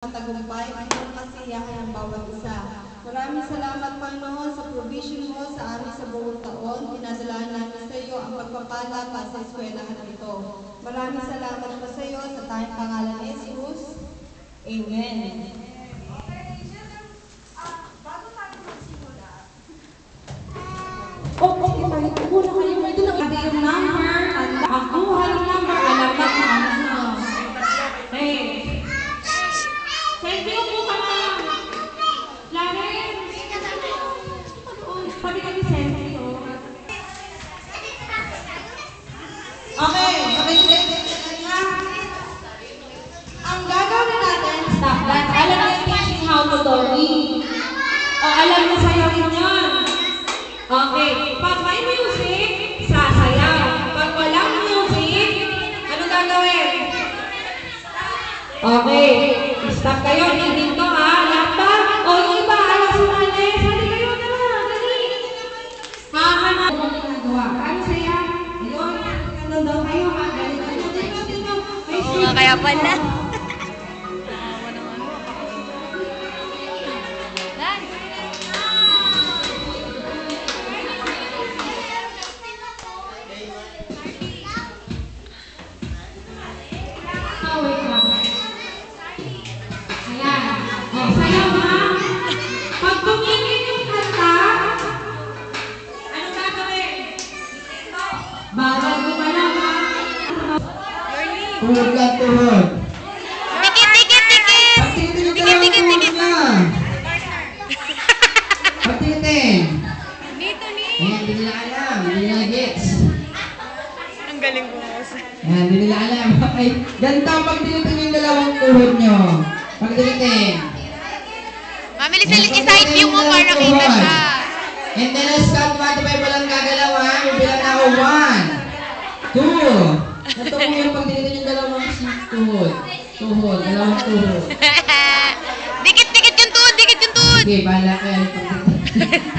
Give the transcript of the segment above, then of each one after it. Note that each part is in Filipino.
Tagumpay ang kasiyahan ng bawat isa. Maraming salamat, Panginoon, sa provision mo sa amin sa buong taon. Pinadalaan namin sa iyo ang pagpapala pa sa eskwelahan ito. Maraming salamat pa sa iyo sa tayong pangalan ni Jesus. Amen. Bago tayo magsimula, Muna kayo may doon ang yung number, ang kuha ng number, alam na kung ano. Hey, thank you po ka na. Laren, sabi kami thank you. Okay, ang gagawin natin, stop that. Alam niyo teaching how to Dory. O alam niyo sayawin yun. Okay, pag may music, sasayaw. Pag walang music, ano gagawin? Okay, stop kayo, hindi to ha. Lahat ba? O yung iba, alas sumali. Sali kayo na lang, dali. Hahanap mo ang ginagawa. Paano saya? Ayun, ganun daw kayo ha. nga kaya pala. Tuhod. Tuhod. Tikit! Pagtitin na. Pagtitin. Dito ni. Ayan, hindi nila alam. Hindi nila gets. Ang galing bumos. Ayan, hindi nila alam. Okay, ganito pagtitin yung dalawang tuhod nyo. Pagtitin. Mabilis i-side view mo para kita siya. And then, let's count 1 to 5 walang gagalaw ha. Bibilang na ako 1, 2. Ito mo yung pagtitin yung dalawang tuhod. Tuhod, dalawang tuhod. Dikit yung tuhod. Okay, bahala kayo.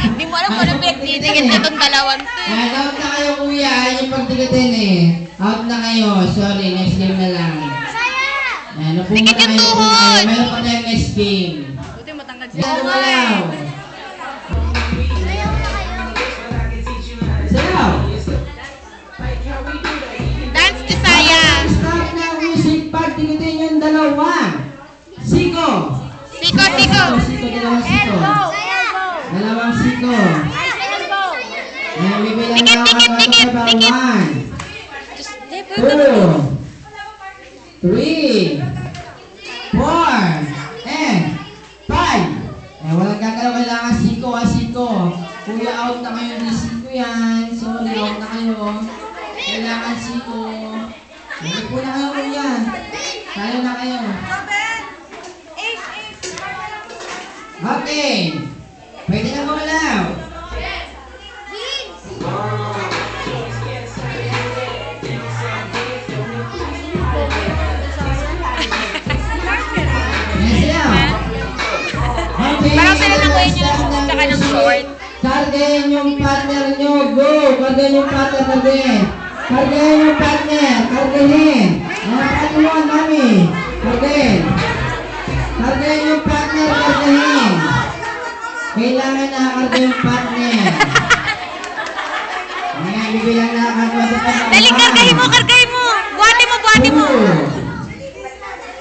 Hindi mo alam kung ano pinagdidikit na itong dalawang to. Out na kayo kuya, yung pagtikitin eh. Out na kayo, sorry, next game na lang. Dikit yung tuhod. Meron pa tayong next game. Buti matangkad Yan, siya. dumalaw. Sayaw. Dance to Saya. Stop na music, pagtikitin yung dalawa. Siko. Siko. Dalawang siko. Dalawang siko. Ayan, bibilang Dikit. na ako. 1, 2, 3, 4, and 5. Eh, walang gagalaw. Kailangan siko. Kuya, out na kayo ni siko yan. Sorry, out na kayo. Kailangan siko. Hindi po na kayo kuya. Tayo na kayo. Okay. Pwede na gumalaw. Yes, yeah. Okay. Parang sila na kuya niyo nagpupunta ka ng short. Kargayin yung partner nyo. Go! Kargayin yung partner. Kargayin yung partner. Kargayin. Ano mo, mami? Kargayin. Kargayin yung partner. Kargayin. Kailangan na kargayin yung partner. Ayan, bibilang na kargayin. Dali, kargahin mo. Buhati mo.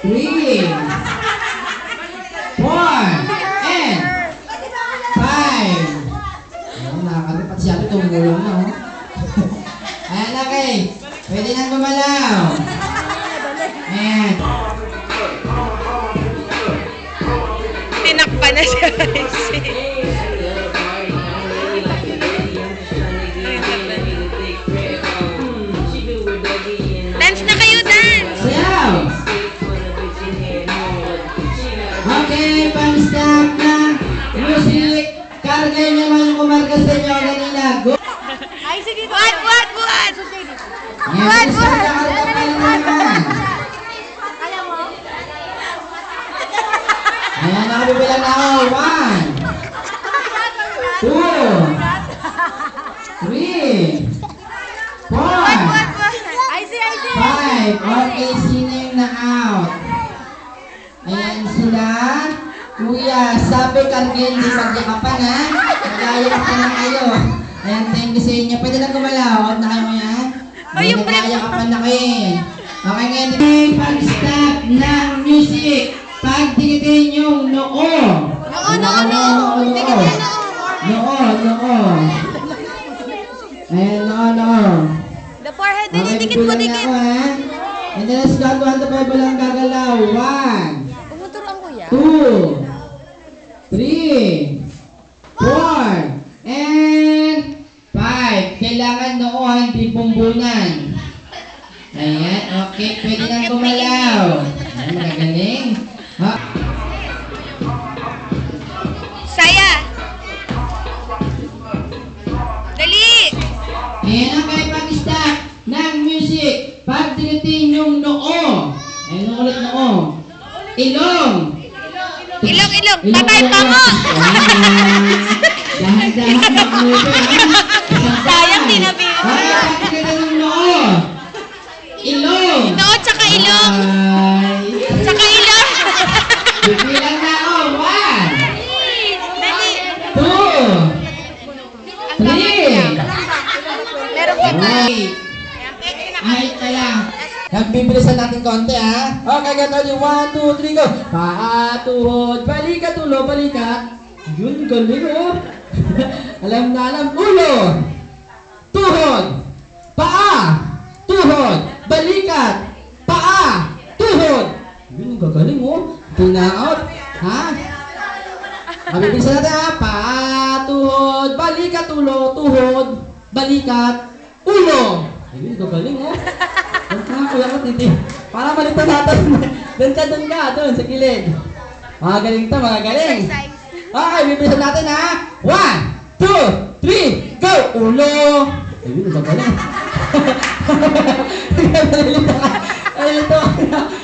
2, 3, 4, and 5. Nakakalipat siya ito, tumulong na. Ayan, okay. Pwede na gumalaw. Ayan. Tinakpa na siya. Dance na kayo, dance! Sayaw! Okay, pang-stop na. Music. Kargayin naman yung kumarga sa inyo kanina. Go! Ay, sige. Buhat! Ayan, karga pa naman. Ayan, nakabibilang na ako. 1, 2, 3, 4, Ay, 5. Okay, sino yung na-out? Ayan sila. kuya. Kuya, sabi kargin, di magyakapan ha. Magyayakapan na kayo. Ayan, thank you sa inyo. Pwede na gumalaw. Out na kayo kuya. Ay, yung prep. Magyayakapan na kayo eh. Okay ngayon. Pag-stop ng music. Pagdikitin yung noo. Noo. Ayan, noo. The forehead, Okay, dikit mo, bibilang na dikit. ako, ha? And then let's count 1 to 5 walang gagalaw. 1, Pumuturuan kuya. 2, 3, 4, and 5. Kailangan noo, hindi pumbunan. Ayan, okay. Pwede nang gumalaw. Ayan, magagaling. Ha? Saya. Dali. Ayan, okay. Pag-stop ng music. Pagdikitin yung noo. Ayan, ulit noo. Ilong. Ilong. Tatay pa mo. Dahan-dahan na ulo ko, ha? Sayang, tinabi mo. Okay, pagdikitin yung noo. Ilong. Noo, tsaka ilong. Ay. Tsaka ilong. Bibilang na ako. 1, Dali. 2, 3. Meron ka pa. Ay, kaya. Nagbibilisan natin konti, ha? Okay, ganito yung 1, 2, 3, go! Paa, tuhod, balikat, ulo, balikat. Yun, galing, oh. Alam na alam. Ulo, tuhod, paa, tuhod, balikat, paa, tuhod. Yun, gagaling, oh. Tinaot. Ha? Mabibilisan natin, ha? Paa, tuhod, balikat, ulo, tuhod, balikat, ulo. Ayun, gagaling, oh. Kuya ko, titi. Para malito natin. Doon ka, doon, sa gilid. Mga galing to, mga galing. Okay, bibilisan natin, ha? 1, 2, 3, go! Ulo. Ayun, gagaling. Ayun to.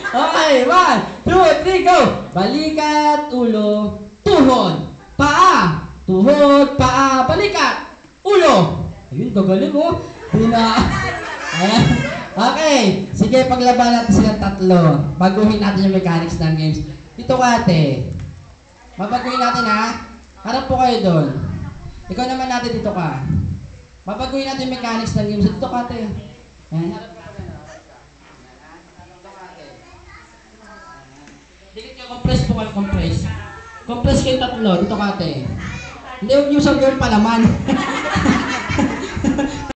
Okay, 1, 2, 3, go! Balikat, ulo, tuhod, paa, tuhod, paa, balikat, ulo. Ayun, gagaling, oh. Ayan. Okay. Sige, paglaban natin silang tatlo. Baguhin natin yung mechanics ng games. Dito ka, ate. Babaguhin natin, ha? Harap po kayo doon. Ikaw naman natin, dito ka. Babaguhin natin yung mechanics ng games. Dito ka, ate. Ayan. Dikit kayo, compress po kayo, compress. Compress kayo tatlo. Dito ka, ate. Hindi, huwag niyo sabihin palaman.